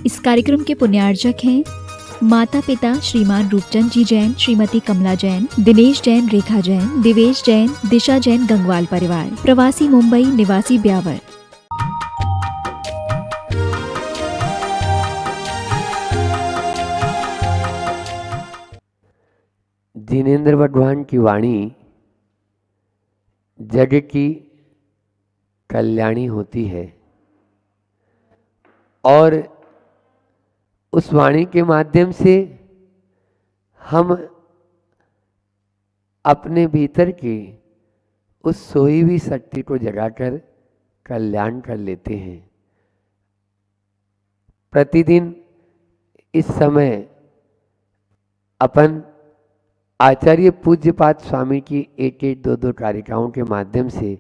इस कार्यक्रम के पुण्यार्जक हैं माता पिता श्रीमान रूपचंद जी जैन, श्रीमती कमला जैन, दिनेश जैन, रेखा जैन, दिवेश जैन, दिशा जैन, गंगवाल परिवार, प्रवासी मुंबई, निवासी ब्यावर। जिनेंद्र भगवान की वाणी जग की कल्याणी होती है और उस वाणी के माध्यम से हम अपने भीतर की उस सोई हुई शक्ति को जगाकर कल्याण कर लेते हैं। प्रतिदिन इस समय अपन आचार्य पूज्यपाद स्वामी की एक एक दो दो कारिकाओं के माध्यम से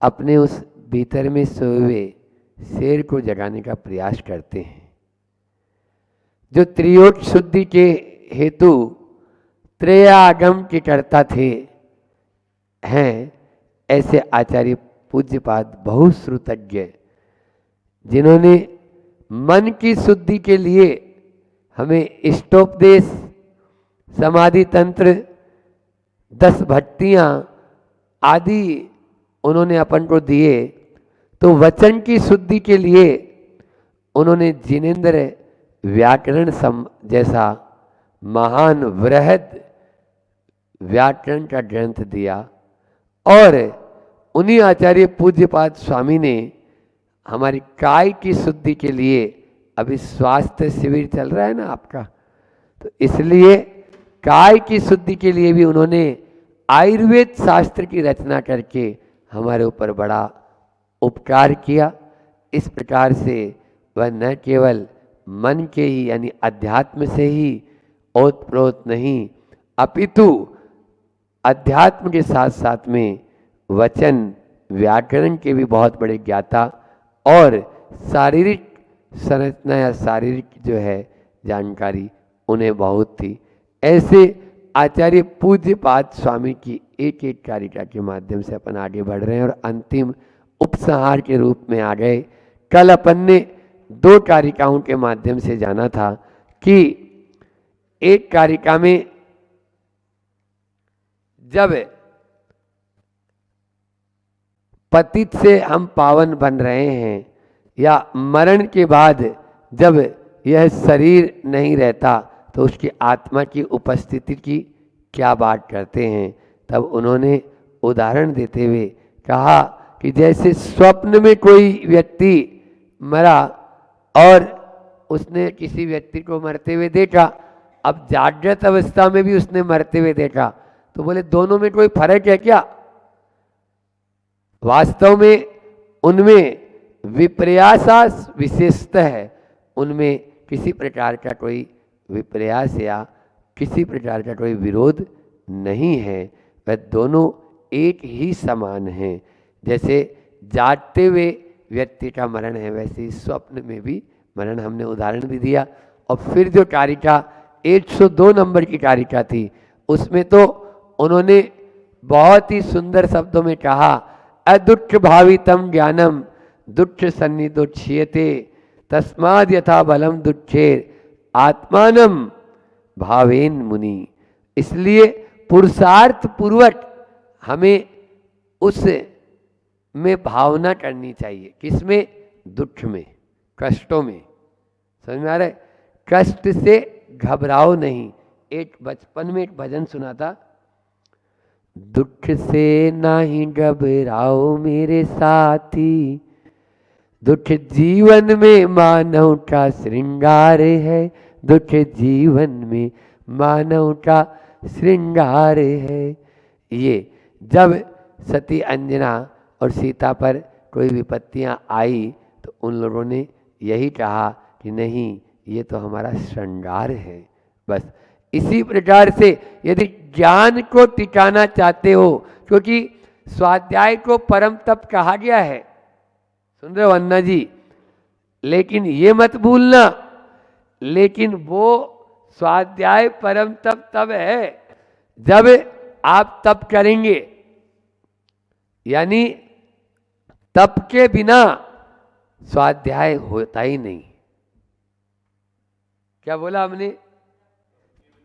अपने उस भीतर में सोए हुए शेर को जगाने का प्रयास करते हैं। जो त्रियोट शुद्धि के हेतु त्रयागम के कर्ता थे हैं ऐसे आचार्य पूज्यपाद बहुश्रुतज्ञ, जिन्होंने मन की शुद्धि के लिए हमें इष्टोपदेश, समाधि तंत्र, 10 भक्तियाँ आदि उन्होंने अपन को दिए। तो वचन की शुद्धि के लिए उन्होंने जिनेंद्र व्याकरण जैसा महान वृहद व्याकरण का ग्रंथ दिया और उन्हीं आचार्य पूज्यपाद स्वामी ने हमारी काय की शुद्धि के लिए, अभी स्वास्थ्य शिविर चल रहा है ना आपका, तो इसलिए काय की शुद्धि के लिए भी उन्होंने आयुर्वेद शास्त्र की रचना करके हमारे ऊपर बड़ा उपकार किया। इस प्रकार से वह न केवल मन के ही यानी अध्यात्म से ही ओतप्रोत नहीं, अपितु अध्यात्म के साथ साथ में वचन व्याकरण के भी बहुत बड़े ज्ञाता और शारीरिक संरचना या शारीरिक जो है जानकारी उन्हें बहुत थी। ऐसे आचार्य पूज्यपाद स्वामी की एक एक कारिका के माध्यम से अपन आगे बढ़ रहे हैं और अंतिम उपसंहार के रूप में आ गए। कल अपन ने 2 कारिकाओं के माध्यम से जाना था कि एक कारिका में जब पतित से हम पावन बन रहे हैं या मरण के बाद जब यह शरीर नहीं रहता तो उसकी आत्मा की उपस्थिति की क्या बात करते हैं, तब उन्होंने उदाहरण देते हुए कहा कि जैसे स्वप्न में कोई व्यक्ति मरा और उसने किसी व्यक्ति को मरते हुए देखा, अब जागृत अवस्था में भी उसने मरते हुए देखा, तो बोले दोनों में कोई फर्क है क्या? वास्तव में उनमें विपर्यासा विशेषता है, उनमें किसी प्रकार का कोई विपर्यास या किसी प्रकार का कोई विरोध नहीं है, वह दोनों एक ही समान हैं। जैसे जागते हुए व्यक्ति का मरण है वैसे ही स्वप्न में भी मरण, हमने उदाहरण भी दिया। और फिर जो कारिका 102 नंबर की कारिका थी उसमें तो उन्होंने बहुत ही सुंदर शब्दों में कहा, अदुख भावितम ज्ञानम दुख सन्निधोच्यते तस्माद यथा बलम दुखेर आत्मानम भावेन मुनि। इसलिए पुरुषार्थ पूर्वक हमें उस में भावना करनी चाहिए। किसमें? दुख में, कष्टों में। समझ में आ रहा है? कष्ट से घबराओ नहीं। एक बचपन में एक भजन सुना था, दुख से नहीं घबराओ मेरे साथी, दुख जीवन में मानव का श्रृंगार है, दुख जीवन में मानव का श्रृंगार है। ये जब सती अंजना और सीता पर कोई विपत्तियां आई तो उन लोगों ने यही कहा कि नहीं, ये तो हमारा श्रृंगार है। बस इसी प्रकार से यदि ज्ञान को टिकाना चाहते हो, क्योंकि स्वाध्याय को परम तप कहा गया है, सुन रहे हो अन्ना जी, लेकिन ये मत भूलना, लेकिन वो स्वाध्याय परम तप तब है जब आप तप करेंगे, यानी तप के बिना स्वाध्याय होता ही नहीं। क्या बोला हमने?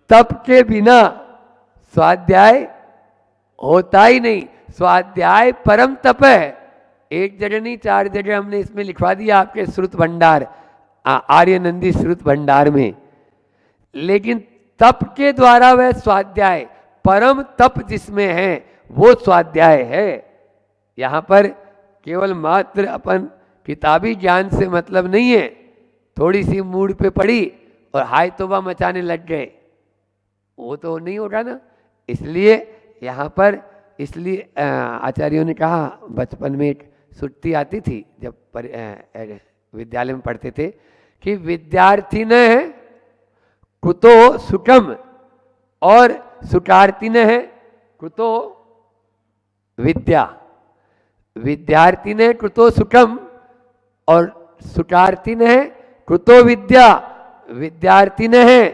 तप के बिना स्वाध्याय होता ही नहीं। स्वाध्याय परम तप है। एक जगह नहीं, 4 जगह हमने इसमें लिखवा दिया आपके श्रुत भंडार, आर्य नंदी श्रुत भंडार में। लेकिन तप के द्वारा वह स्वाध्याय, परम तप जिसमें है वो स्वाध्याय है। यहाँ पर केवल मात्र अपन किताबी ज्ञान से मतलब नहीं है, थोड़ी सी मूड पे पड़ी और हाय तौबा मचाने लग गए, वो तो नहीं होगा ना। इसलिए यहाँ पर, इसलिए आचार्यों ने कहा, बचपन में एक सुट्टी आती थी जब विद्यालय में पढ़ते थे कि विद्यार्थी न है कुतो सुखम और सुखार्थी न है कुतो विद्या। विद्यार्थी ने कुतो सुखम और सुखार्थी न है कुतो विद्या। विद्यार्थी न है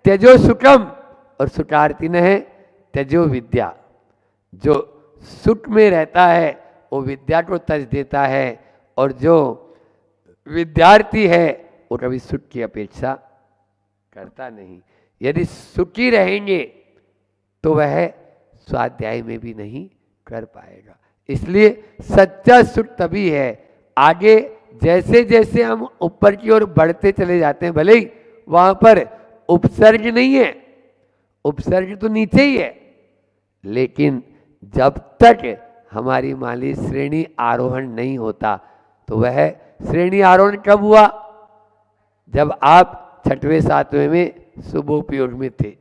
त्यजो सुखम और सुखार्थी न है त्यजो विद्या। जो सुख में रहता है वो विद्या को त्यज देता है, और जो विद्यार्थी है वो कभी सुख की अपेक्षा करता नहीं। यदि सुखी रहेंगे तो वह स्वाध्याय में भी नहीं कर पाएगा। इसलिए सच्चा सुख तभी है। आगे जैसे जैसे हम ऊपर की ओर बढ़ते चले जाते हैं, भले ही वहां पर उपसर्ग नहीं है, उपसर्ग तो नीचे ही है, लेकिन जब तक हमारी माली श्रेणी आरोहण नहीं होता, तो वह श्रेणी आरोहण कब हुआ? जब आप 6वें 7वें में शुभ उपयोग में थे।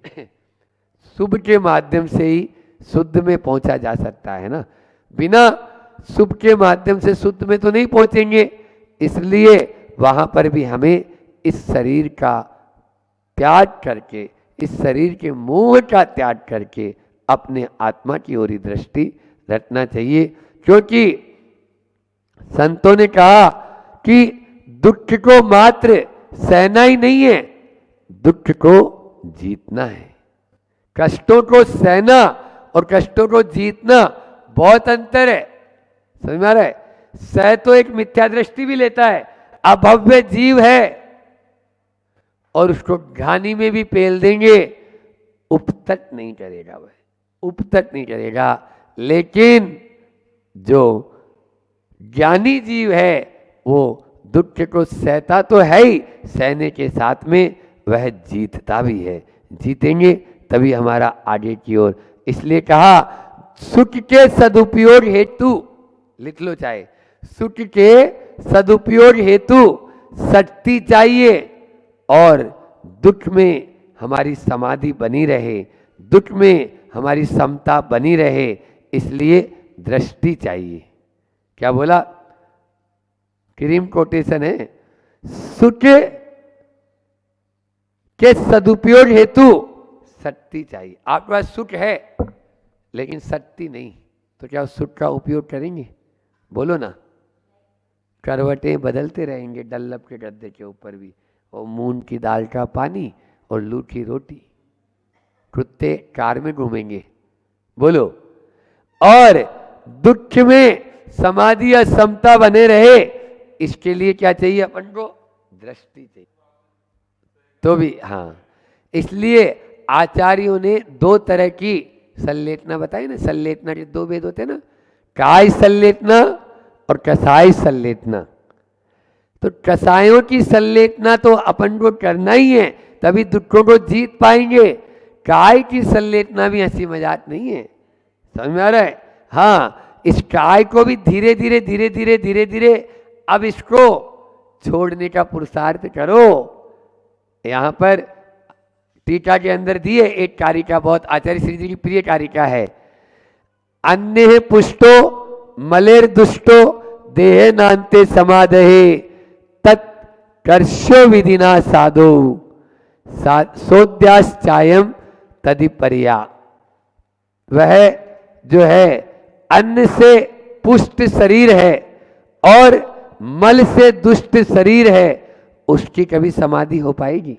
शुभ के माध्यम से ही शुद्ध में पहुंचा जा सकता है ना, बिना शुभ के माध्यम से शुद्ध में तो नहीं पहुंचेंगे। इसलिए वहां पर भी हमें इस शरीर का त्याग करके, इस शरीर के मोह का त्याग करके अपने आत्मा की ओर दृष्टि रखना चाहिए। क्योंकि संतों ने कहा कि दुख को मात्र सहना ही नहीं है, दुख को जीतना है। कष्टों को सहना और कष्टों को जीतना बहुत अंतर है। समझ में आ रहा है? सह तो एक मिथ्या दृष्टि भी लेता है, अभव्य जीव है और उसको घानी में भी पेल देंगे, उपतट नहीं करेगा, वह उपतट नहीं करेगा। लेकिन जो ज्ञानी जीव है वो दुख को सहता तो है ही, सहने के साथ में वह जीतता भी है। जीतेंगे तभी हमारा आगे की ओर। इसलिए कहा सुख के सदुपयोग हेतु, लिख लो चाहे, सुख के सदुपयोग हेतु शक्ति चाहिए और दुख में हमारी समाधि बनी रहे, दुख में हमारी समता बनी रहे, इसलिए दृष्टि चाहिए। क्या बोला? क्रीम कोटेशन है, सुख के सदुपयोग हेतु शक्ति चाहिए। आपके पास सुख है लेकिन शक्ति नहीं, तो क्या उस सुख का उपयोग करेंगे? बोलो ना। करवटें बदलते रहेंगे डल्लब के गद्दे के ऊपर भी, और मूंग की दाल का पानी और लूट की रोटी, कुत्ते कार में घूमेंगे। बोलो। और दुख में समाधि या समता बने रहे, इसके लिए क्या चाहिए अपन को? दृष्टि चाहिए। तो भी हाँ, इसलिए आचार्यों ने 2 तरह की संलेटना बताई ना। संलेटना के 2 भेद होते हैं ना, काय संलेटना और कसाय संलेटना। तो कसायों की संलेटना तो अपन को करना ही है, तभी दुखों को जीत पाएंगे। काय की संलेटना भी हंसी मजाक नहीं है। समझ में आ रहा है? हाँ, इस काय को भी धीरे धीरे धीरे धीरे धीरे धीरे अब इसको छोड़ने का पुरुषार्थ करो। यहाँ पर टीका के अंदर दिए एक कारिका, बहुत आचार्य श्री जी की प्रिय कारिका है। अन्य पुष्टो मलेर दुष्टो देह नान्ते समादहे तत्कर्षो विधिना साधो सोद्याश्चायम तदिपर्या। वह जो है अन्न से पुष्ट शरीर है और मल से दुष्ट शरीर है, उसकी कभी समाधि हो पाएगी?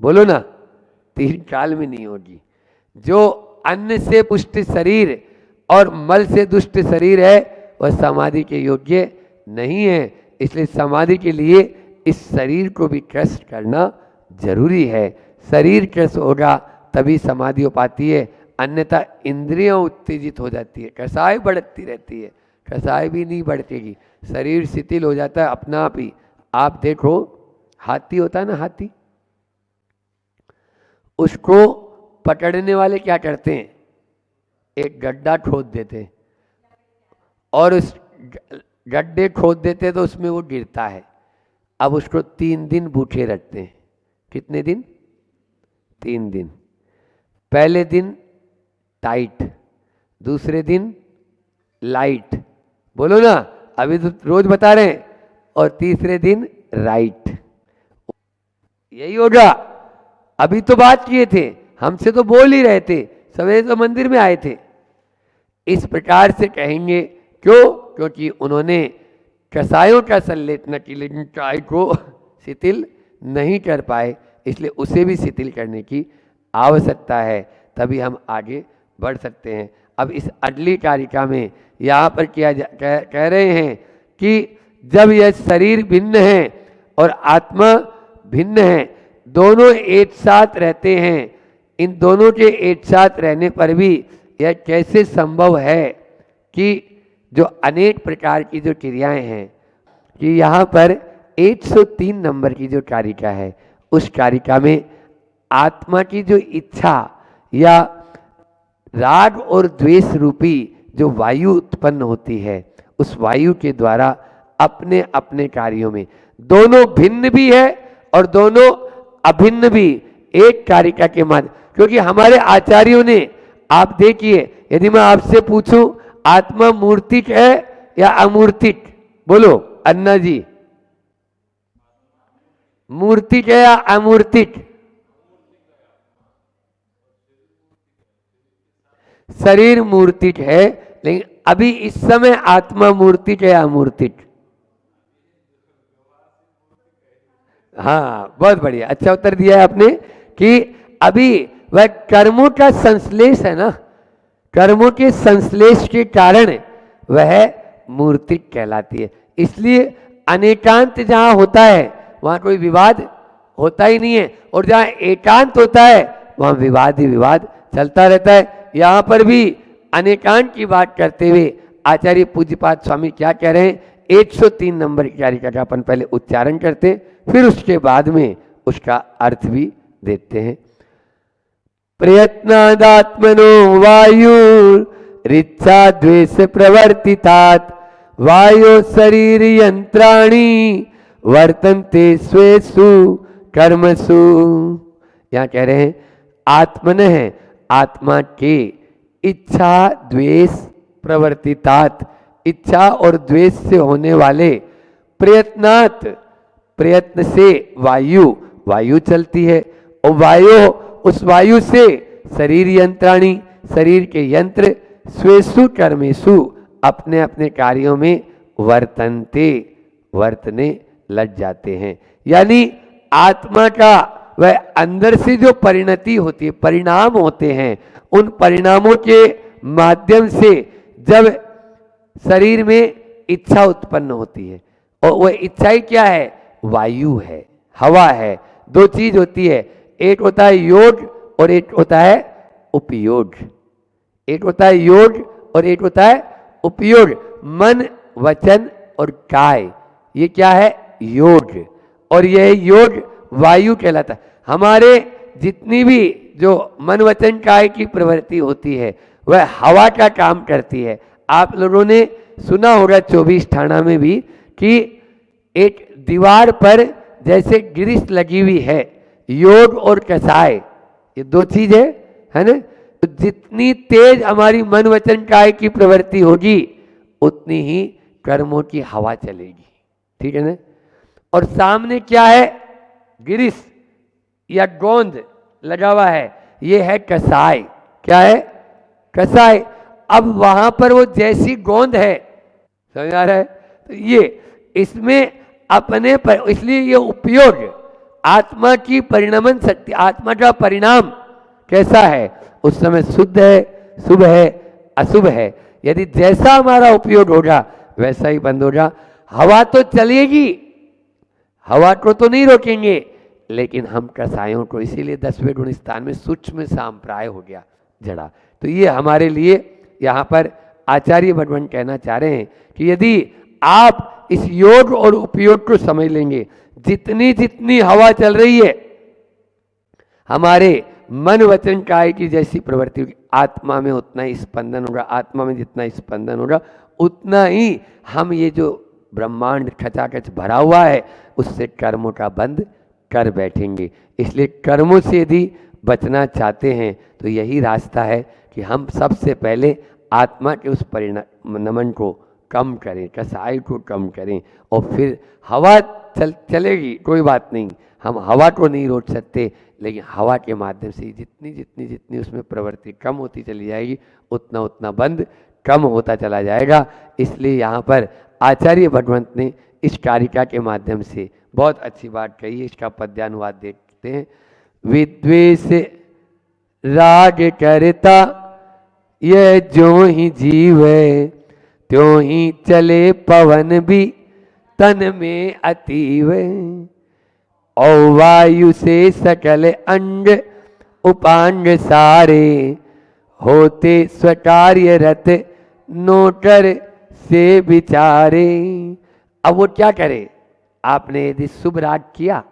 बोलो ना। 3 काल में नहीं होगी। जो अन्न से पुष्ट शरीर और मल से दुष्ट शरीर है वह समाधि के योग्य नहीं है। इसलिए समाधि के लिए इस शरीर को भी कष्ट करना जरूरी है। शरीर त्रस्त होगा तभी समाधि हो पाती है, अन्यथा इंद्रियां उत्तेजित हो जाती है, कसाय बढ़ती रहती है, कसाय भी नहीं बढ़तेगी, शरीर शिथिल हो जाता है अपना आप ही। आप देखो हाथी होता है ना, हाथी, उसको पकड़ने वाले क्या करते हैं, एक गड्ढा खोद देते हैं और उस गड्ढे खोद देते हैं तो उसमें वो गिरता है। अब उसको 3 दिन भूखे रखते हैं। कितने दिन? 3 दिन। पहले दिन टाइट, दूसरे दिन लाइट, बोलो ना, अभी तो रोज बता रहे हैं, और तीसरे दिन राइट। यही होगा। अभी तो बात किए थे, हमसे तो बोल ही रहे थे, सवेरे तो मंदिर में आए थे। इस प्रकार से कहेंगे, क्यों? क्योंकि उन्होंने कसायों का संलेखन की, लेकिन चाय को शिथिल नहीं कर पाए, इसलिए उसे भी शिथिल करने की आवश्यकता है, तभी हम आगे बढ़ सकते हैं। अब इस अगली कारिका में यहाँ पर कह रहे हैं कि जब यह शरीर भिन्न है और आत्मा भिन्न है, दोनों एक साथ रहते हैं, इन दोनों के एक साथ रहने पर भी यह कैसे संभव है कि जो अनेक प्रकार की जो क्रियाएं हैं, कि यहाँ पर 103 नंबर की जो कारिका है, उस कारिका में आत्मा की जो इच्छा या राग और द्वेष रूपी जो वायु उत्पन्न होती है, उस वायु के द्वारा अपने अपने कार्यों में दोनों भिन्न भी है और दोनों अभिन्न भी, एक कारिका के माध्यम। क्योंकि हमारे आचार्यों ने, आप देखिए, यदि मैं आपसे पूछूं आत्मा मूर्तिक है या अमूर्तिक, बोलो अन्ना जी, मूर्तिक है या अमूर्तिक? शरीर मूर्तिक है, लेकिन अभी इस समय आत्मा मूर्तिक है या अमूर्तिक? हाँ, बहुत बढ़िया, अच्छा उत्तर दिया है आपने कि अभी वह कर्मों का संश्लेष है ना, कर्मों के संश्लेष के कारण वह मूर्तिक कहलाती है। इसलिए अनेकांत जहां होता है वहां कोई विवाद होता ही नहीं है, और जहां एकांत होता है वहां विवाद ही विवाद चलता रहता है। यहाँ पर भी अनेकांत की बात करते हुए आचार्य पूज्यपाद स्वामी क्या कह रहे हैं, 103 नंबर की कारिका का अपन पहले उच्चारण करते, फिर उसके बाद में उसका अर्थ भी देते हैं। प्रयत्नादात्मनो वायु रिच्छा द्वेष प्रवर्तितात् वायो शरीर यंत्राणि वर्तन्ते स्वेषु कर्मसु। यहाँ कह रहे हैं आत्मन है, आत्मा के इच्छा द्वेष प्रवर्तितात्, इच्छा और द्वेष से होने वाले, प्रयत्नात्, प्रयत्न से वायु, वायु चलती है, और वायु, उस वायु से शरीर यंत्राणी, शरीर के यंत्र, स्वेषु कर्मेषु, अपने अपने कार्यों में वर्तन्ते, वर्तने लग जाते हैं। यानी आत्मा का वह अंदर से जो परिणति होती है, परिणाम होते हैं, उन परिणामों के माध्यम से जब शरीर में इच्छा उत्पन्न होती है, और वह इच्छा क्या है, वायु है, हवा है। दो चीज होती है, एक होता है योग और एक होता है उपयोग। एक होता है योग और एक होता है उपयोग। मन, वचन और काय, ये क्या है, योग, और यह योग वायु कहलाता है। हमारे जितनी भी जो मन वचन काय की प्रवृत्ति होती है वह हवा का काम करती है। आप लोगों ने सुना होगा 24 थाना में भी कि एक दीवार पर जैसे ग्रीस लगी हुई है, योग और कसाय, ये दो चीज है ना। तो जितनी तेज हमारी मन वचन काय की प्रवृत्ति होगी उतनी ही कर्मों की हवा चलेगी, ठीक है ना। और सामने क्या है, ग्रीस या गोंद लगा हुआ है, ये है कसाय। क्या है, कसाय। अब वहां पर वो जैसी गोंद है, समझ आ रहा है, तो ये इसमें अपने पर, इसलिए ये उपयोग, आत्मा की परिणमन शक्ति, आत्मा का परिणाम कैसा है, उस समय शुद्ध है, शुभ है, अशुभ है। यदि जैसा हमारा उपयोग होगा वैसा ही बंद होगा। हवा तो चलेगी, हवा को तो नहीं रोकेंगे, लेकिन हम कसायों को इसीलिए 10वें गुण स्थान में सूक्ष्म सांप्राय हो गया जड़ा। तो ये हमारे लिए यहाँ पर आचार्य भगवान कहना चाह रहे हैं कि यदि आप इस योग और उपयोग को समझ लेंगे, जितनी जितनी हवा चल रही है हमारे मन वचन काय की जैसी प्रवृत्ति होगी, आत्मा में उतना ही स्पंदन होगा, आत्मा में जितना स्पंदन होगा उतना ही हम ये जो ब्रह्मांड खचाखच भरा हुआ है उससे कर्मों का बंध कर बैठेंगे। इसलिए कर्मों से यदि बचना चाहते हैं तो यही रास्ता है कि हम सबसे पहले आत्मा के उस परिणमन को कम करें, कसाई को कम करें, और फिर हवा चलेगी कोई बात नहीं, हम हवा को नहीं रोक सकते, लेकिन हवा के माध्यम से जितनी जितनी जितनी उसमें प्रवृत्ति कम होती चली जाएगी उतना उतना बंध कम होता चला जाएगा। इसलिए यहाँ पर आचार्य भगवंत ने इस कारिका के माध्यम से बहुत अच्छी बात कही है। इसका पद्यानुवाद देखते हैं। विद्वेष राग करता यह जो ही जीवे, त्यों ही चले पवन भी तन में अतीव। और वायु से सकल अंग उपांग सारे, होते स्वकार्य रत नोकर से विचारे। अब वो क्या करे, आपने यदि शुभ राग किया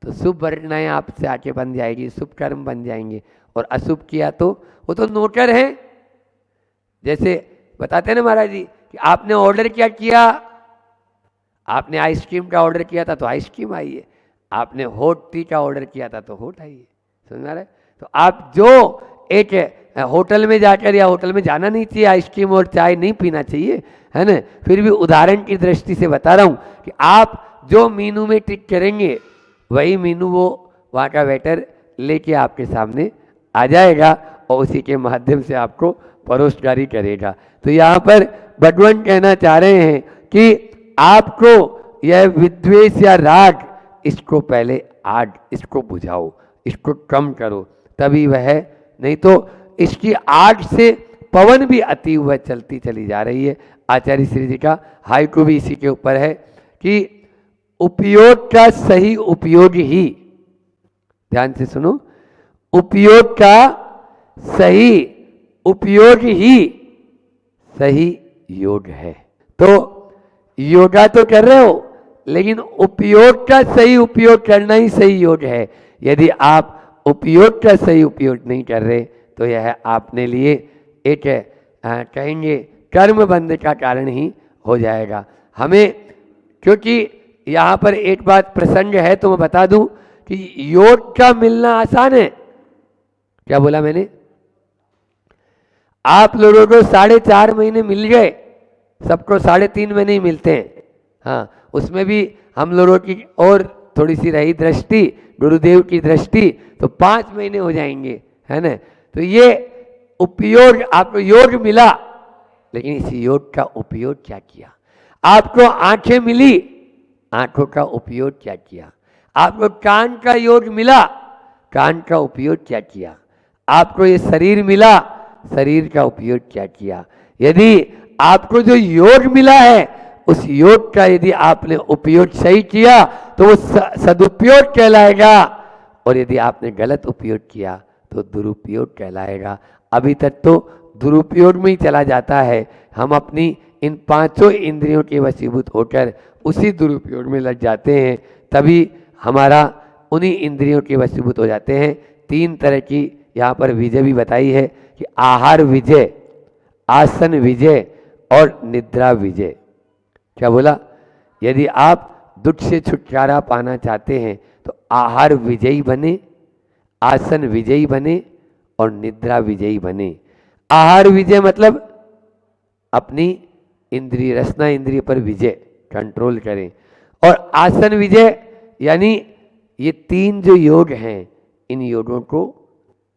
तो शुभ वर्णाएं आपसे आके बन जाएगी, शुभ कर्म बन जाएंगे, और अशुभ किया तो वो तो नोकर है। जैसे बताते हैं ना महाराज जी कि आपने ऑर्डर क्या किया, आपने आइसक्रीम का ऑर्डर किया था तो आइसक्रीम आई है, आपने होट टी का ऑर्डर किया था तो होट आई है, समझ रहे। तो आप जो एक होटल में जाकर, या होटल में जाना नहीं चाहिए, आइसक्रीम और चाय नहीं पीना चाहिए, है ना, फिर भी उदाहरण की दृष्टि से बता रहा हूँ कि आप जो मीनू में टिक करेंगे वही मीनू वो वहाँ का वेटर लेके आपके सामने आ जाएगा और उसी के माध्यम से आपको परोसगारी करेगा। तो यहाँ पर भगवान कहना चाह रहे हैं कि आपको यह विद्वेष या राग, इसको पहले आग, इसको बुझाओ, इसको कम करो, तभी वह, नहीं तो इसकी आग से पवन भी अति हुआ चलती चली जा रही है। आचार्य श्री जी का हाइकू भी इसी के ऊपर है कि उपयोग का सही उपयोग ही, ध्यान से सुनो, उपयोग का सही उपयोग ही सही योग है। तो योगा तो कर रहे हो, लेकिन उपयोग का सही उपयोग करना ही सही योग है। यदि आप उपयोग का सही उपयोग नहीं कर रहे तो यह आपने लिए एक कहेंगे कर्म बंध का कारण ही हो जाएगा। हमें, क्योंकि यहाँ पर एक बात प्रसंग है तो मैं बता दूं कि योग का मिलना आसान है। क्या बोला मैंने? आप लोगों को 4.5 महीने मिल गए, सबको 3.5 महीने ही मिलते हैं। हाँ, उसमें भी हम लोगों की और थोड़ी सी रही दृष्टि, गुरुदेव की दृष्टि, तो 5 महीने हो जाएंगे, है ना। तो ये उपयोग, आपको योग मिला, लेकिन इस योग का उपयोग क्या किया? आपको आंखें मिली, आंखों का उपयोग क्या किया? आपको कान का योग मिला, कान का उपयोग क्या किया? आपको ये शरीर मिला, शरीर का उपयोग क्या किया? यदि आपको जो योग मिला है उस योग का यदि आपने उपयोग सही किया तो वो सदुपयोग कहलाएगा, और यदि आपने गलत उपयोग किया तो दुरुपयोग कहलाएगा। अभी तक तो दुरुपयोग में ही चला जाता है, हम अपनी इन 5 इंद्रियों के वशीभूत होकर उसी दुरुपयोग में लग जाते हैं, तभी हमारा उन्हीं इंद्रियों के वशीभूत हो जाते हैं। 3 तरह की यहाँ पर विजय भी बताई है कि आहार विजय, आसन विजय और निद्रा विजय। क्या बोला? यदि आप दुख से छुटकारा पाना चाहते हैं तो आहार विजयी बने, आसन विजयी बने और निद्रा विजयी बने। आहार विजय मतलब अपनी इंद्रिय, रसना इंद्रिय पर विजय, कंट्रोल करें, और आसन विजय यानी ये 3 जो योग हैं इन योगों को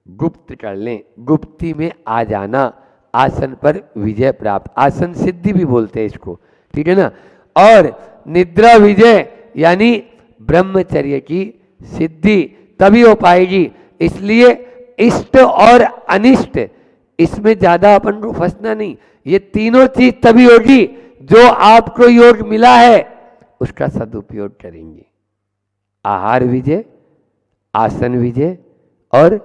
गुप्त कर लें, गुप्ती में आ जाना, आसन पर विजय प्राप्त, आसन सिद्धि भी बोलते हैं इसको, ठीक है ना। और निद्रा विजय यानी ब्रह्मचर्य की सिद्धि तभी हो पाएगी। इसलिए इष्ट और अनिष्ट, इसमें ज्यादा अपन को फंसना नहीं, ये तीनों चीज तभी होगी जो आपको योग मिला है उसका सदुपयोग करेंगे। आहार विजय, आसन विजय और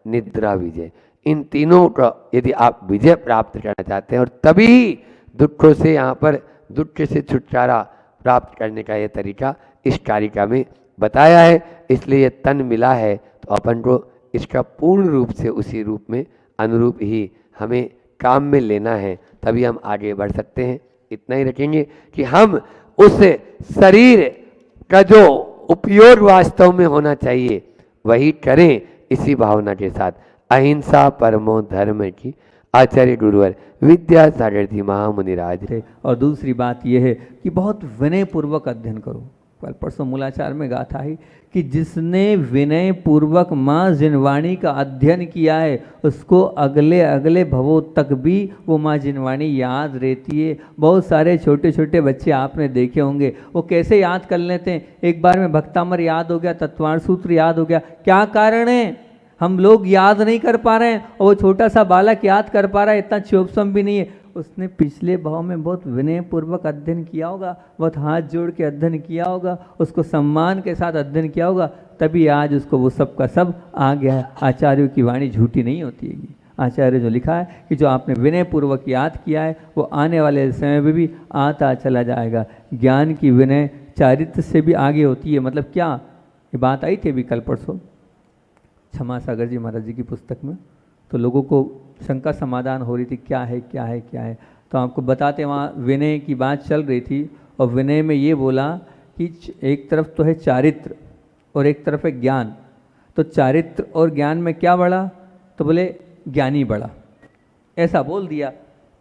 निद्रा विजय। इन तीनों का यदि आप विजय प्राप्त करना चाहते हैं और तभी दुखों से, यहाँ पर दुख से छुटकारा प्राप्त करने का ये तरीका इस कारिका में बताया है। इसलिए ये तन मिला है तो अपन को इसका पूर्ण रूप से उसी रूप में अनुरूप ही हमें काम में लेना है, तभी हम आगे बढ़ सकते हैं। इतना ही रखेंगे कि हम उस शरीर का जो उपयोग वास्तव में होना चाहिए वही करें, इसी भावना के साथ। अहिंसा परमो धर्म की आचार्य गुरुवर विद्यासागर जी महामुनिराज। और दूसरी बात यह है कि बहुत विनय पूर्वक अध्ययन करो। कल परसों मूलाचार में गाथा है कि जिसने विनय पूर्वक माँ जिनवाणी का अध्ययन किया है उसको अगले अगले भवों तक भी वो माँ जिनवाणी याद रहती है। बहुत सारे छोटे छोटे बच्चे आपने देखे होंगे, वो कैसे याद कर लेते हैं। एक बार में भक्तामर याद हो गया, तत्वार्थ सूत्र याद हो गया। क्या कारण है? हम लोग याद नहीं कर पा रहे हैं और वो छोटा सा बालक याद कर पा रहा है, इतना क्षोभसम भी नहीं है। उसने पिछले भाव में बहुत विनय पूर्वक अध्ययन किया होगा, बहुत हाथ जोड़ के अध्ययन किया होगा, उसको सम्मान के साथ अध्ययन किया होगा, तभी आज उसको वो सब का सब आ गया है। आचार्यों की वाणी झूठी नहीं होती है। आचार्य जो लिखा है कि जो आपने विनय पूर्वक याद किया है वो आने वाले समय में भी आता चला जाएगा। ज्ञान की विनय चारित्र से भी आगे होती है। मतलब क्या, ये बात आई थी अभी कल परसों क्षमा सागर जी महाराज जी की पुस्तक में, तो लोगों को शंका समाधान हो रही थी क्या है क्या है क्या है। तो आपको बताते वहाँ विनय की बात चल रही थी और विनय में ये बोला कि एक तरफ तो है चारित्र और एक तरफ है ज्ञान। तो चारित्र और ज्ञान में क्या बढ़ा? तो बोले ज्ञानी बढ़ा, ऐसा बोल दिया।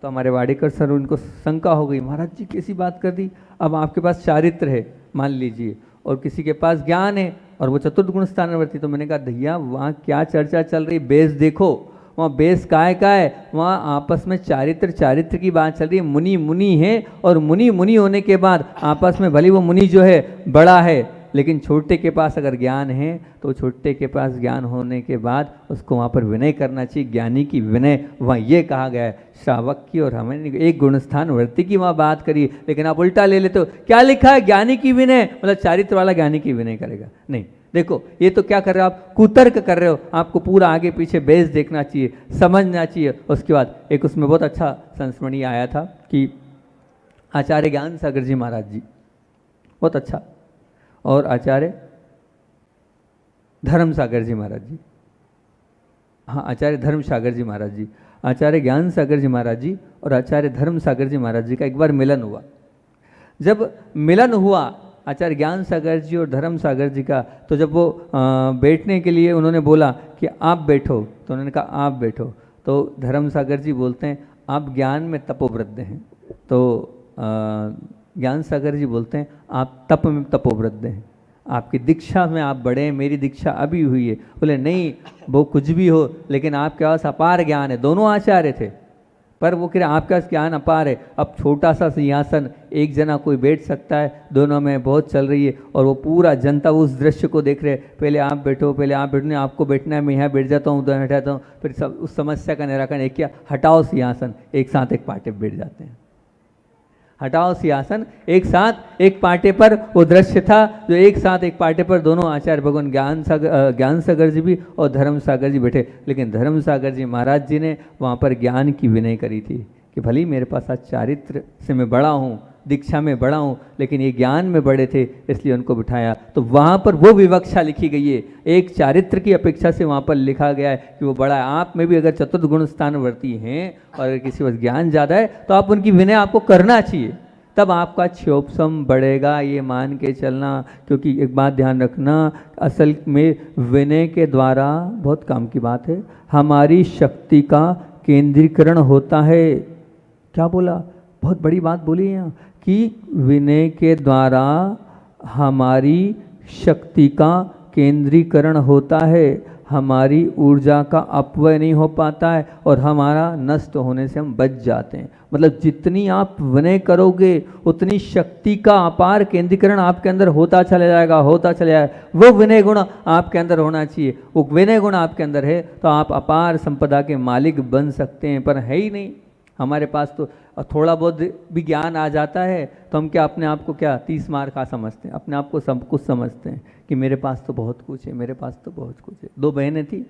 तो हमारे वाडेकर सर, उनको शंका हो गई, महाराज जी कैसी बात कर दी। अब आपके पास चारित्र है मान लीजिए और किसी के पास ज्ञान है और वो चतुर्थ गुण स्थानवर्ती। तो मैंने कहा भैया वहाँ क्या चर्चा चल रही, बेस देखो, वहाँ बेस काय का है, वहाँ आपस में चारित्र की बात चल रही है। मुनि मुनि है और मुनि मुनि होने के बाद आपस में भले वो मुनि जो है बड़ा है, लेकिन छोटे के पास अगर ज्ञान है तो छोटे के पास ज्ञान होने के बाद उसको वहाँ पर विनय करना चाहिए। ज्ञानी की विनय वहाँ ये कहा गया है। श्रावक की और हमें एक गुणस्थान वर्ती की वहाँ बात करी, लेकिन आप उल्टा ले लेते हो। क्या लिखा है? ज्ञानी की विनय, मतलब चारित्र वाला ज्ञानी की विनय करेगा। नहीं, देखो ये तो क्या कर रहे हो आप, कुतर्क कर रहे हो। आपको पूरा आगे पीछे बेस देखना चाहिए, समझना चाहिए। उसके बाद एक उसमें बहुत अच्छा संस्मरणीय आया था कि आचार्य ज्ञान सागर जी महाराज जी, बहुत अच्छा, और आचार्य धर्म सागर जी महाराज जी, हाँ आचार्य धर्म सागर जी महाराज जी, आचार्य ज्ञान सागर जी महाराज जी और आचार्य धर्म सागर जी महाराज जी का एक बार मिलन हुआ। जब मिलन हुआ आचार्य ज्ञान सागर जी और धर्म सागर जी का, तो जब वो बैठने के लिए उन्होंने बोला कि आप बैठो, तो उन्होंने कहा आप बैठो। तो धर्म सागर जी बोलते हैं आप ज्ञान में तपोवृद्ध हैं। तो ज्ञान सागर जी बोलते हैं आप तप में तपोवृद्ध हैं, आपकी दीक्षा में आप बड़े हैं, मेरी दीक्षा अभी हुई है। बोले नहीं वो कुछ भी हो, लेकिन आपके पास अपार ज्ञान है। दोनों आचार्य थे, पर वो कह रहे आपके पास ज्ञान अपार है। अब छोटा सा सिंहासन, एक जना कोई बैठ सकता है, दोनों में बहुत चल रही है और वो पूरा जनता उस दृश्य को देख रहे, पहले आप बैठो, पहले आप बैठो, नहीं आपको बैठना है, मैं यहाँ बैठ जाता हूँ, उधर हटाता हूँ। फिर सब उस समस्या का निराकरण एक क्या, हटाओ सिंहासन, एक साथ एक पाटे बैठ जाते हैं। हटाओ सिंहासन, एक साथ एक पाटे पर वो दृश्य था जो एक साथ एक पाटे पर दोनों आचार्य भगवान ज्ञान सागर जी भी और धर्म सागर जी बैठे। लेकिन धर्म सागर जी महाराज जी ने वहाँ पर ज्ञान की विनय करी थी कि भले ही मेरे पास आज चारित्र से मैं बड़ा हूँ, दीक्षा में बड़ा हूँ, लेकिन ये ज्ञान में बड़े थे, इसलिए उनको बिठाया। तो वहाँ पर वो विवक्षा लिखी गई है, एक चारित्र की अपेक्षा से वहाँ पर लिखा गया है कि वो बड़ा है। आप में भी अगर चतुर्थ गुण स्थानवर्ती हैं और अगर किसी पास ज्ञान ज़्यादा है तो आप उनकी विनय आपको करना चाहिए, तब आपका क्षोभसम बढ़ेगा, ये मान के चलना। क्योंकि एक बात ध्यान रखना, असल में विनय के द्वारा, बहुत काम की बात है, हमारी शक्ति का केंद्रीकरण होता है। क्या बोला? बहुत बड़ी बात बोली है यहाँ कि विनय के द्वारा हमारी शक्ति का केंद्रीकरण होता है, हमारी ऊर्जा का अपव्यय नहीं हो पाता है और हमारा नष्ट होने से हम बच जाते हैं। मतलब जितनी आप विनय करोगे उतनी शक्ति का अपार केंद्रीकरण आपके अंदर होता चला जाएगा, होता चला जाएगा। वो विनय गुण आपके अंदर होना चाहिए। वो विनय गुण आपके अंदर है तो आप अपार संपदा के मालिक बन सकते हैं, पर है ही नहीं हमारे पास। तो और थोड़ा बहुत भी ज्ञान आ जाता है तो हम क्या अपने आप को क्या 30 मार खा समझते हैं, अपने आप को सब कुछ समझते हैं कि मेरे पास तो बहुत कुछ है, मेरे पास तो बहुत कुछ है। 2 बहनें थी,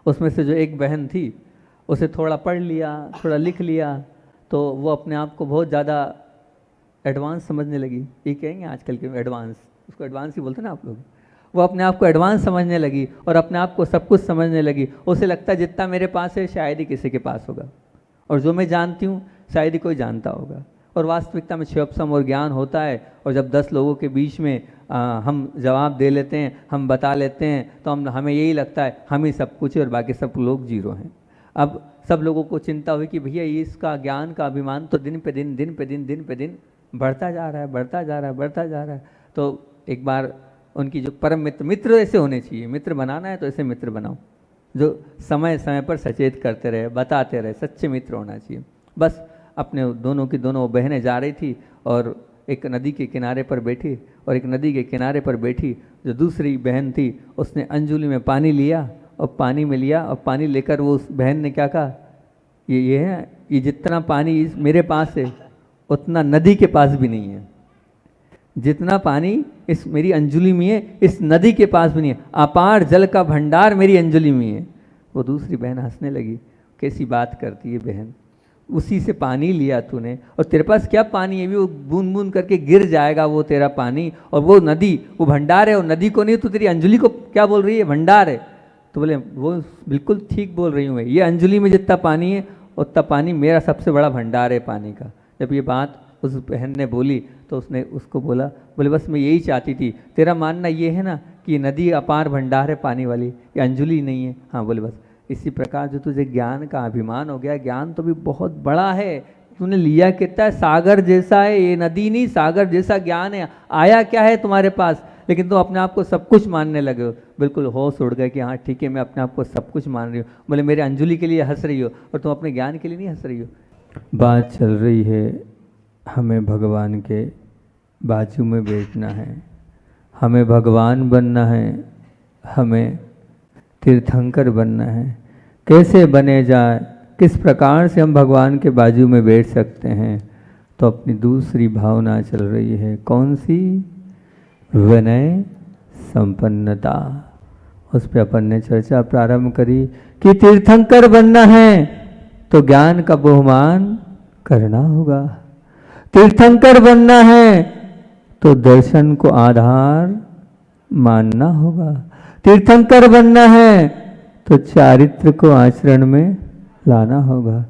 उसमें से जो एक बहन थी उसे थोड़ा पढ़ लिया, थोड़ा लिख लिया, तो वो अपने आप को बहुत ज़्यादा एडवांस समझने लगी। ये कहेंगे आजकल के एडवांस, उसको एडवांस ही बोलते हैं ना आप लोग। वो अपने आप को एडवांस समझने लगी और अपने आप को सब कुछ समझने लगी। उसे लगता है जितना मेरे पास है शायद ही किसी के पास होगा, और जो मैं जानती हूँ शायद ही कोई जानता होगा। और वास्तविकता में क्षयोपशम और ज्ञान होता है, और जब 10 लोगों के बीच में हम जवाब दे लेते हैं, हम बता लेते हैं, तो हमें यही लगता है हम ही सब कुछ है और बाकी सब लोग जीरो हैं। अब सब लोगों को चिंता हुई कि भैया इसका ज्ञान का अभिमान तो दिन पे दिन बढ़ता जा रहा है। तो एक बार उनकी जो परम मित्र ऐसे होने चाहिए, मित्र बनाना है तो ऐसे मित्र बनाओ जो समय समय पर सचेत करते रहे, बताते रहे, सच्चे मित्र होना चाहिए। बस अपने दोनों की दोनों बहनें जा रही थी और एक नदी के किनारे पर बैठी, और एक नदी के किनारे पर बैठी जो दूसरी बहन थी उसने अंजुली में पानी लिया और पानी में लिया, और पानी लेकर वो उस बहन ने क्या कहा, ये है, ये जितना पानी मेरे पास है उतना नदी के पास भी नहीं है, जितना पानी इस मेरी अंजुली में है इस नदी के पास भी नहीं है, अपार जल का भंडार मेरी अंजुली में है। वो दूसरी बहन हंसने लगी, कैसी बात करती है बहन, उसी से पानी लिया तूने और तेरे पास क्या पानी है, भी वो बूंद बूंद करके गिर जाएगा वो तेरा पानी, और वो नदी वो भंडार है, और नदी को नहीं, तू तेरी अंजुली को क्या बोल रही है, भंडार है। तो बोले वो बिल्कुल ठीक बोल रही हूँ मैं, ये अंजुली में जितना पानी है उतना पानी मेरा सबसे बड़ा भंडार है पानी का। जब ये बात उस बहन ने बोली तो उसने उसको बोले बस मैं यही चाहती थी, तेरा मानना ये है ना कि नदी अपार भंडार है पानी वाली, ये अंजुली नहीं है। हाँ बोले बस इसी प्रकार जो तुझे ज्ञान का अभिमान हो गया, ज्ञान तो भी बहुत बड़ा है, तूने लिया कितना है, सागर जैसा है, ये नदी नहीं सागर जैसा ज्ञान है, आया क्या है तुम्हारे पास, लेकिन तुम अपने आप को सब कुछ मानने लगे हो। बिल्कुल होश उड़ गए कि हाँ ठीक है मैं अपने आप को सब कुछ मान रही हूँ। बोले मेरे अंजुली के लिए हंस रही हो और तुम अपने ज्ञान के लिए नहीं हंस रही हो। बात चल रही है हमें भगवान के बाजू में बैठना है, हमें भगवान बनना है, हमें तीर्थंकर बनना है। कैसे बने जाए, किस प्रकार से हम भगवान के बाजू में बैठ सकते हैं, तो अपनी दूसरी भावना चल रही है, कौन सी, विनय संपन्नता। उस पर अपन ने चर्चा प्रारंभ करी कि तीर्थंकर बनना है तो ज्ञान का बहुमान करना होगा, तीर्थंकर बनना है तो दर्शन को आधार मानना होगा, तीर्थंकर बनना है तो चारित्र को आचरण में लाना होगा,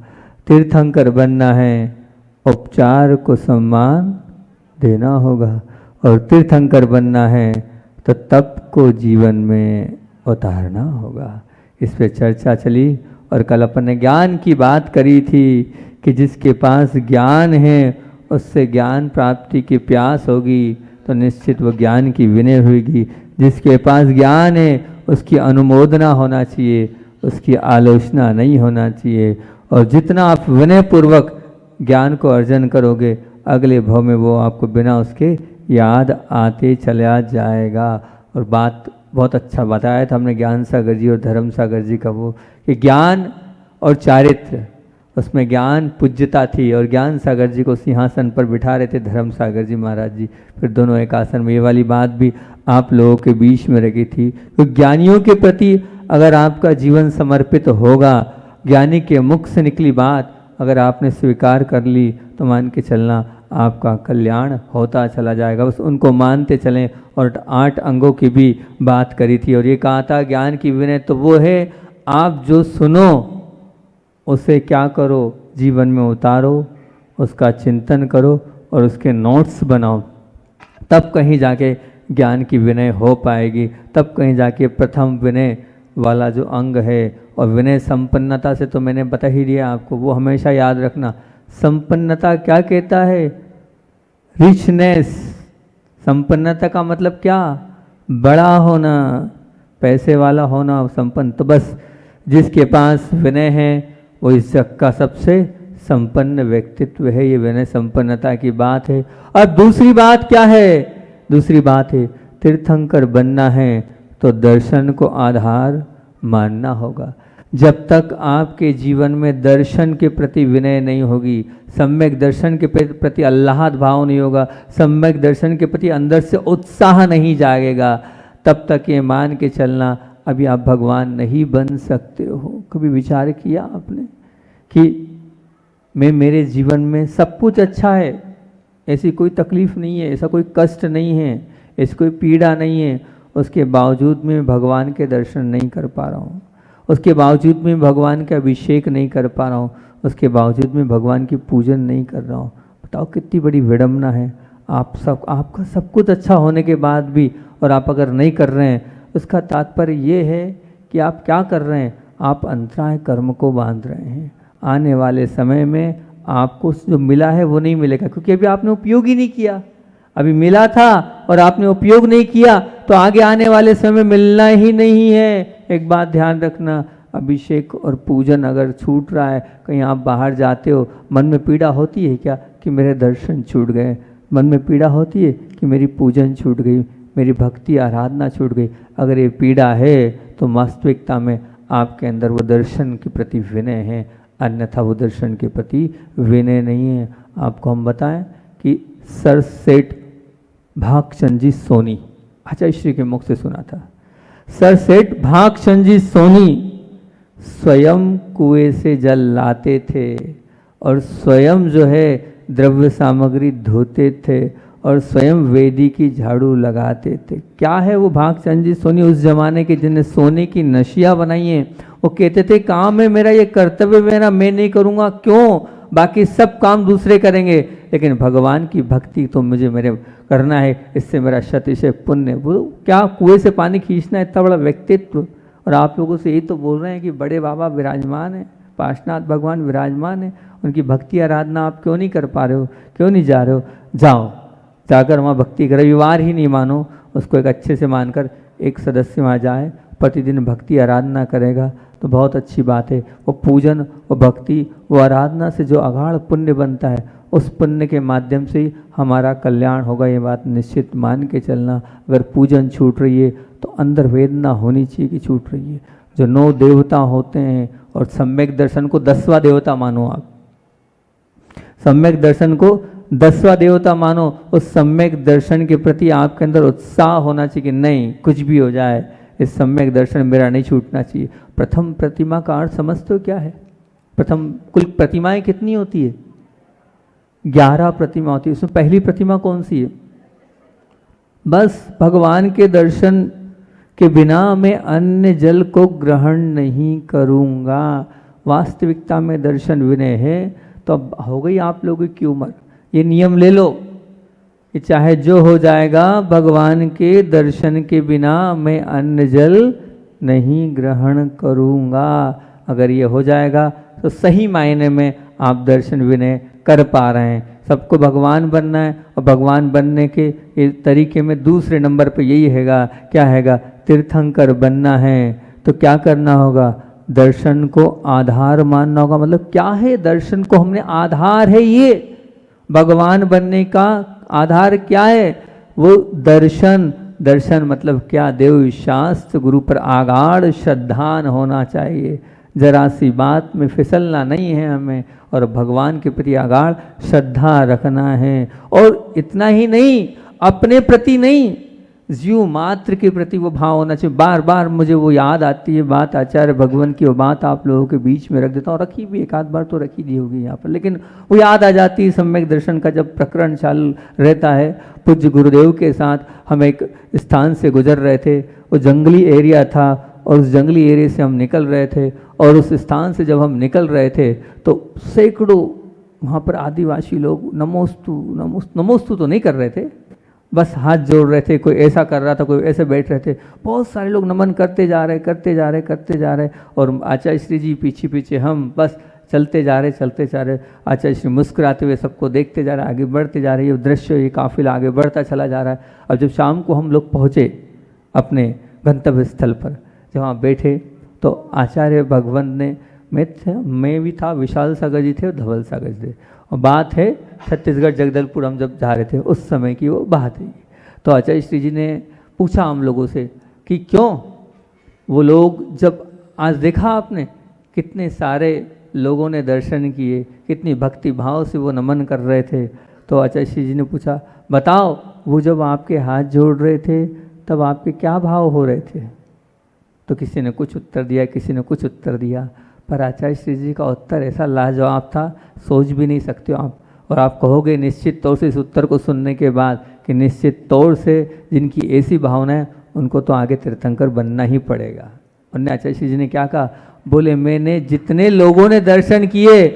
तीर्थंकर बनना है उपचार को सम्मान देना होगा, और तीर्थंकर बनना है तो तप को जीवन में उतारना होगा। इस पे चर्चा चली और कल अपन ने ज्ञान की बात करी थी कि जिसके पास ज्ञान है उससे ज्ञान प्राप्ति की प्यास होगी तो निश्चित वो ज्ञान की विनय होगी। जिसके पास ज्ञान है उसकी अनुमोदना होना चाहिए, उसकी आलोचना नहीं होना चाहिए। और जितना आप विनय पूर्वक ज्ञान को अर्जन करोगे अगले भाव में वो आपको बिना उसके याद आते चला जाएगा। और बात बहुत अच्छा बताया था हमने ज्ञान सागर जी और धर्म सागर जी का, वो कि ज्ञान और चारित्र, उसमें ज्ञान पूज्यता थी और ज्ञान सागर जी को सिंहासन पर बिठा रहे थे धर्म सागर जी महाराज जी, फिर दोनों एक आसन में। ये वाली बात भी आप लोगों के बीच में रखी थी। तो ज्ञानियों के प्रति अगर आपका जीवन समर्पित होगा, ज्ञानी के मुख से निकली बात अगर आपने स्वीकार कर ली तो मान के चलना आपका कल्याण होता चला जाएगा। बस उनको मानते चलें। और 8 अंगों की भी बात करी थी और ये कहा था ज्ञान की विनय तो वो है आप जो सुनो उसे क्या करो, जीवन में उतारो, उसका चिंतन करो और उसके नोट्स बनाओ, तब कहीं जाके ज्ञान की विनय हो पाएगी, तब कहीं जाके प्रथम विनय वाला जो अंग है। और विनय संपन्नता से तो मैंने बता ही दिया आपको, वो हमेशा याद रखना। संपन्नता क्या कहता है, रिचनेस। संपन्नता का मतलब क्या, बड़ा होना, पैसे वाला होना, संपन्न। तो बस जिसके पास विनय है वो इस जग का सबसे संपन्न व्यक्तित्व है। ये विनय संपन्नता की बात है। और दूसरी बात क्या है, दूसरी बात है तीर्थंकर बनना है तो दर्शन को आधार मानना होगा। जब तक आपके जीवन में दर्शन के प्रति विनय नहीं होगी, सम्यक दर्शन के प्रति आह्लाद भाव नहीं होगा, सम्यक दर्शन के प्रति अंदर से उत्साह नहीं जागेगा, तब तक ये मान के चलना अभी आप भगवान नहीं बन सकते हो। कभी विचार किया आपने कि मेरे जीवन में सब कुछ अच्छा है, ऐसी कोई तकलीफ नहीं है, ऐसा कोई कष्ट नहीं है, ऐसी कोई पीड़ा नहीं है, उसके बावजूद में भगवान के दर्शन नहीं कर पा रहा हूँ, उसके बावजूद में भगवान का अभिषेक नहीं कर पा रहा हूँ, उसके बावजूद में भगवान की पूजन नहीं कर रहा हूँ। बताओ कितनी बड़ी विडम्बना है। आपका सब कुछ अच्छा होने के बाद भी और आप अगर नहीं कर रहे हैं, उसका तात्पर्य ये है कि आप क्या कर रहे हैं, आप अंतराय कर्म को बांध रहे हैं। आने वाले समय में आपको जो मिला है वो नहीं मिलेगा, क्योंकि अभी आपने उपयोग ही नहीं किया। अभी मिला था और आपने उपयोग नहीं किया तो आगे आने वाले समय मिलना ही नहीं है। एक बात ध्यान रखना, अभिषेक और पूजन अगर छूट रहा है, कहीं आप बाहर जाते हो, मन में पीड़ा होती है क्या कि मेरे दर्शन छूट गए? मन में पीड़ा होती है कि मेरी पूजन छूट गई, मेरी भक्ति आराधना छूट गई? अगर ये पीड़ा है तो वास्तविकता में आपके अंदर वो दर्शन के प्रति विनय है, अन्यथा वो दर्शन के प्रति विनय नहीं है। आपको हम बताएं कि सर सेठ भागचंद जी सोनी, आचार्य श्री के मुख से सुना था, सर सेठ भागचंद जी सोनी स्वयं कुएं से जल लाते थे और स्वयं जो है द्रव्य सामग्री धोते थे और स्वयं वेदी की झाड़ू लगाते थे। क्या है वो भागचंद जी सोनी उस जमाने के जिन्हें सोने की नशिया बनाई है? वो कहते थे काम है मेरा, ये कर्तव्य मेरा, मैं नहीं करूँगा, क्यों? बाकी सब काम दूसरे करेंगे, लेकिन भगवान की भक्ति तो मुझे मेरे करना है, इससे मेरा शतिशय पुण्य। वो क्या कुएं से पानी खींचना है, इतना बड़ा व्यक्तित्व। और आप लोगों से यही तो बोल रहे हैं कि बड़े बाबा विराजमान है, पार्श्वनाथ भगवान विराजमान है, उनकी भक्ति आराधना आप क्यों नहीं कर पा रहे हो, क्यों नहीं जा रहे हो? जाओ, जाकर वहाँ भक्ति कर। रविवार ही नहीं मानो, उसको एक अच्छे से मानकर एक सदस्य वहाँ जाए, प्रतिदिन भक्ति आराधना करेगा तो बहुत अच्छी बात है। वो पूजन, वो भक्ति, वो आराधना से जो अगाढ़ पुण्य बनता है, उस पुण्य के माध्यम से ही हमारा कल्याण होगा, ये बात निश्चित मान के चलना। अगर पूजन छूट रही है तो अंदर वेदना होनी चाहिए कि छूट रही है। जो 9 देवता होते हैं, और सम्यक दर्शन को 10वां देवता मानो आप, सम्यक दर्शन को 10वां देवता मानो। उस सम्यक दर्शन के प्रति आपके अंदर उत्साह होना चाहिए कि नहीं, कुछ भी हो जाए इस सम्यक दर्शन मेरा नहीं छूटना चाहिए। प्रथम प्रतिमा का अर्थ समझते हो क्या है? प्रथम कुल प्रतिमाएं कितनी होती है? 11 प्रतिमा होती है। उसमें पहली प्रतिमा कौन सी है? बस भगवान के दर्शन के बिना मैं अन्य जल को ग्रहण नहीं करूँगा। वास्तविकता में दर्शन विनय है तो अब हो गई आप लोगों की उम्र, ये नियम ले लो कि चाहे जो हो जाएगा, भगवान के दर्शन के बिना मैं अन्न जल नहीं ग्रहण करूँगा। अगर ये हो जाएगा तो सही मायने में आप दर्शन विनय कर पा रहे हैं। सबको भगवान बनना है, और भगवान बनने के तरीके में दूसरे नंबर पे यही हैगा, क्या हैगा? तीर्थंकर बनना है तो क्या करना होगा? दर्शन को आधार मानना होगा। मतलब क्या है? दर्शन को हमने आधार है, ये भगवान बनने का आधार क्या है? वो दर्शन। दर्शन मतलब क्या? देव शास्त्र गुरु पर आगाढ़ श्रद्धान होना चाहिए, जरा सी बात में फिसलना नहीं है हमें, और भगवान के प्रति आगाढ़ श्रद्धा रखना है। और इतना ही नहीं, अपने प्रति नहीं, जीव मात्र के प्रति वो भाव होना चाहिए। बार बार मुझे वो याद आती है बात, आचार्य भगवान की वो बात आप लोगों के बीच में रख देता हूँ, रखी भी एक आध बार तो रखी दी होगी यहाँ पर, लेकिन वो याद आ जाती है। सम्यक दर्शन का जब प्रकरण चालू रहता है, पूज्य गुरुदेव के साथ हम एक स्थान से गुजर रहे थे, वो जंगली एरिया था, और उस जंगली एरिया से हम निकल रहे थे, और उस स्थान से जब हम निकल रहे थे तो सैकड़ों वहाँ पर आदिवासी लोग नमोस्तु नमोस्तु नमोस्तु तो नहीं कर रहे थे, बस हाथ जोड़ रहे थे। कोई ऐसा कर रहा था, कोई ऐसे बैठ रहे थे, बहुत सारे लोग नमन करते जा रहे करते जा रहे करते जा रहे, और आचार्य श्री जी पीछे पीछे, हम बस चलते जा रहे चलते जा रहे। आचार्य श्री मुस्कुराते हुए सबको देखते जा रहे, आगे बढ़ते जा रहे। ये दृश्य, ये काफिला आगे बढ़ता चला जा रहा है। अब जब शाम को हम लोग पहुँचे अपने गंतव्य स्थल पर, जब वहाँ बैठे तो आचार्य भगवान ने, मैं भी था, विशाल सागर जी थे और धवल सागर जी थे, और बात है छत्तीसगढ़ जगदलपुर हम जब जा रहे थे उस समय की वो बात है। तो आचार्य श्री जी ने पूछा हम लोगों से कि क्यों वो लोग, जब आज देखा आपने कितने सारे लोगों ने दर्शन किए, कितनी भक्ति भाव से वो नमन कर रहे थे। तो आचार्य श्री जी ने पूछा, बताओ वो जब आपके हाथ जोड़ रहे थे तब आपके क्या भाव हो रहे थे? तो किसी ने कुछ उत्तर दिया, किसी ने कुछ उत्तर दिया, पर आचार्य श्री जी का उत्तर ऐसा लाजवाब था, सोच भी नहीं सकते हो आप। और आप कहोगे निश्चित तौर से इस उत्तर को सुनने के बाद कि निश्चित तौर से जिनकी ऐसी भावना है उनको तो आगे तीर्थंकर बनना ही पड़ेगा। उन्होंने आचार्य श्री जी ने क्या कहा? बोले मैंने जितने लोगों ने दर्शन किए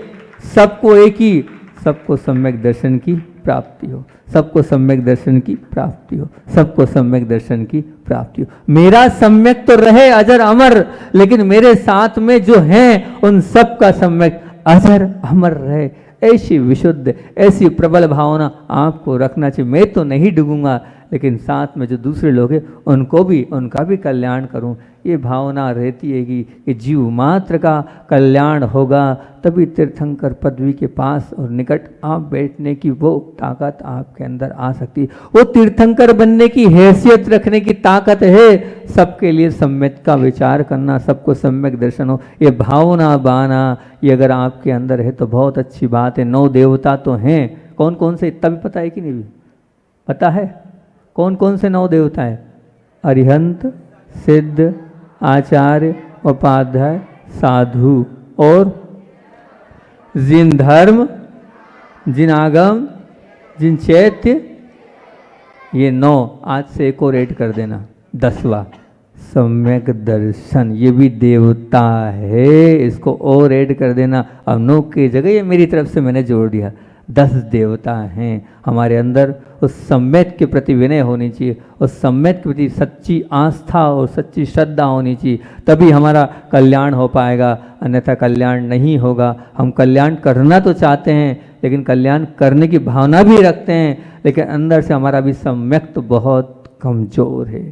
सबको एक ही, सबको सम्यक दर्शन की प्राप्ति हो, सबको सम्यक दर्शन की प्राप्ति हो, सबको सम्यक दर्शन की प्राप्ति हो। मेरा सम्यक तो रहे अजर अमर, लेकिन मेरे साथ में जो हैं उन सब का सम्यक अजर अमर रहे। ऐसी विशुद्ध, ऐसी प्रबल भावना आपको रखना चाहिए। मैं तो नहीं डूबूंगा, लेकिन साथ में जो दूसरे लोग हैं उनको भी, उनका भी कल्याण करूं। ये भावना रहती है कि जीव मात्र का कल्याण होगा, तभी तीर्थंकर पदवी के पास और निकट आप बैठने की वो ताकत आपके अंदर आ सकती है। वो तीर्थंकर बनने की हैसियत रखने की ताकत है। सबके लिए सम्यक का विचार करना, सबको सम्यक दर्शन हो, ये भावना बाना, ये अगर आपके अंदर है तो बहुत अच्छी बात है। 9 देवता तो हैं, कौन कौन से इतना भी पता है कि नहीं? भी पता है कौन कौन से 9 देवता है? अरिहंत, सिद्ध, आचार्य, उपाध्याय, साधु और जिन धर्म, जिन आगम, जिन चैत्य, ये 9। आज से एक और ऐड कर देना, 10वां सम्यक दर्शन, ये भी देवता है, इसको और ऐड कर देना। अब 9 की जगह ये मेरी तरफ से मैंने जोड़ दिया, 10 देवता हैं हमारे अंदर। उस सम्यक के प्रति विनय होनी चाहिए, उस सम्यक के प्रति सच्ची आस्था और सच्ची श्रद्धा होनी चाहिए, तभी हमारा कल्याण हो पाएगा, अन्यथा कल्याण नहीं होगा। हम कल्याण करना तो चाहते हैं, लेकिन कल्याण करने की भावना भी रखते हैं, लेकिन अंदर से हमारा भी सम्यक तो बहुत कमज़ोर है।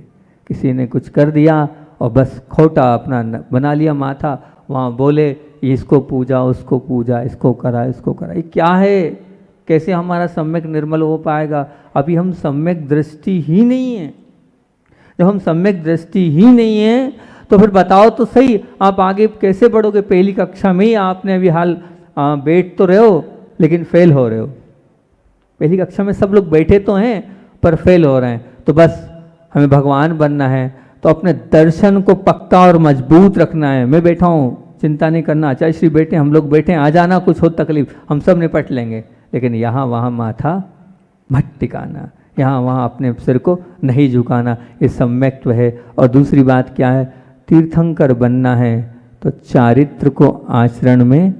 किसी ने कुछ कर दिया और बस खोटा अपना बना लिया माथा, वहाँ बोले इसको पूजा, उसको पूजा, इसको करा, इसको करा। ये क्या है? कैसे हमारा सम्यक निर्मल हो पाएगा? अभी हम सम्यक दृष्टि ही नहीं है। जब हम सम्यक दृष्टि ही नहीं है तो फिर बताओ तो सही, आप आगे कैसे बढ़ोगे? पहली कक्षा में ही आपने अभी हाल बैठ तो रहे हो, लेकिन फेल हो रहे हो। पहली कक्षा में सब लोग बैठे तो हैं पर फेल हो रहे हैं। तो बस हमें भगवान बनना है तो अपने दर्शन को पक्का और मजबूत रखना है। मैं बैठा हूँ, चिंता नहीं करना, आचार्य श्री बैठे, हम लोग बैठे, आ जाना, कुछ हो तकलीफ हम सब निपट लेंगे, लेकिन यहाँ वहाँ माथा मत टिकाना, यहाँ वहाँ अपने सिर को नहीं झुकाना। ये सम्यक्त्व है। और दूसरी बात क्या है? तीर्थंकर बनना है तो चारित्र को आचरण में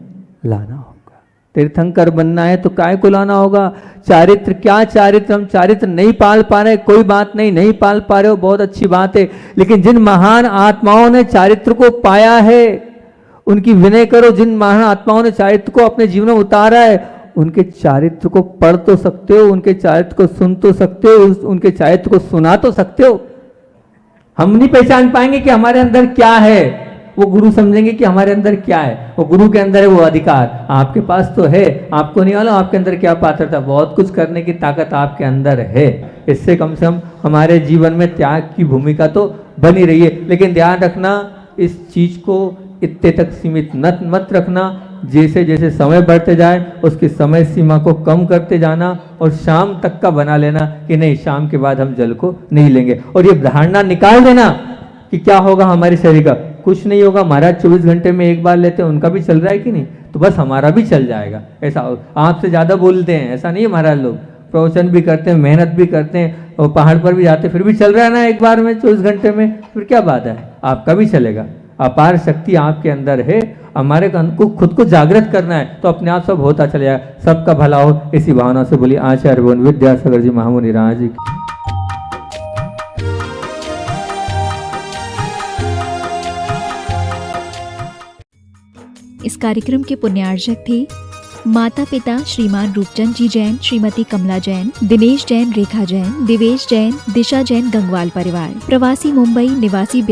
लाना होगा। तीर्थंकर बनना है तो काय को लाना होगा? चारित्र। क्या चारित्र? हम चारित्र नहीं पाल पा रहे, कोई बात नहीं, नहीं पाल पा रहे हो, बहुत अच्छी बात है, लेकिन जिन महान आत्माओं ने चारित्र को पाया है उनकी विनय करो। जिन महान आत्माओं ने चारित्र को अपने जीवन में उतारा है उनके चारित्र को पढ़ तो सकते हो, उनके चारित्र को सुन तो सकते हो, उनके चारित्र को सुना तो सकते हो। हम नहीं पहचान पाएंगे कि हमारे अंदर क्या है, वो गुरु समझेंगे कि हमारे अंदर क्या है। वो गुरु के अंदर है वो अधिकार, आपके पास तो है, आपको नहीं मालूम आपके अंदर क्या पात्रता, बहुत कुछ करने की ताकत आपके अंदर है। इससे कम से कम हमारे जीवन में त्याग की भूमिका तो बनी रही है। लेकिन ध्यान रखना, इस चीज को इतने तक सीमित मत रखना। जैसे जैसे समय बढ़ते जाए उसकी समय सीमा को कम करते जाना और शाम तक का बना लेना कि नहीं, शाम के बाद हम जल को नहीं लेंगे। और ये धारणा निकाल देना कि क्या होगा हमारे शरीर का, कुछ नहीं होगा। महाराज 24 घंटे में एक बार लेते हैं, उनका भी चल रहा है कि नहीं, तो बस हमारा भी चल जाएगा। ऐसा आपसे ज़्यादा बोलते हैं ऐसा नहीं है, महाराज लोग प्रवचन भी करते हैं, मेहनत भी करते हैं और पहाड़ पर भी जाते, फिर भी चल रहा है ना एक बार में 24 घंटे में, फिर क्या बात है, आपका भी चलेगा। अपार शक्ति आपके अंदर है, हमारे को खुद को जागृत करना है तो अपने आप सब होता चलेगा, सबका भला हो, इसी भावना से बोलिए आचार्य भगवान विद्यासागर जी महामुनि राज की। इस कार्यक्रम के पुण्यार्जक थे माता पिता श्रीमान रूपचंद जी जैन, श्रीमती कमला जैन, दिनेश जैन, रेखा जैन, दिवेश जैन, दिशा जैन, गंगवाल परिवार। प्रवासी मुंबई, निवासी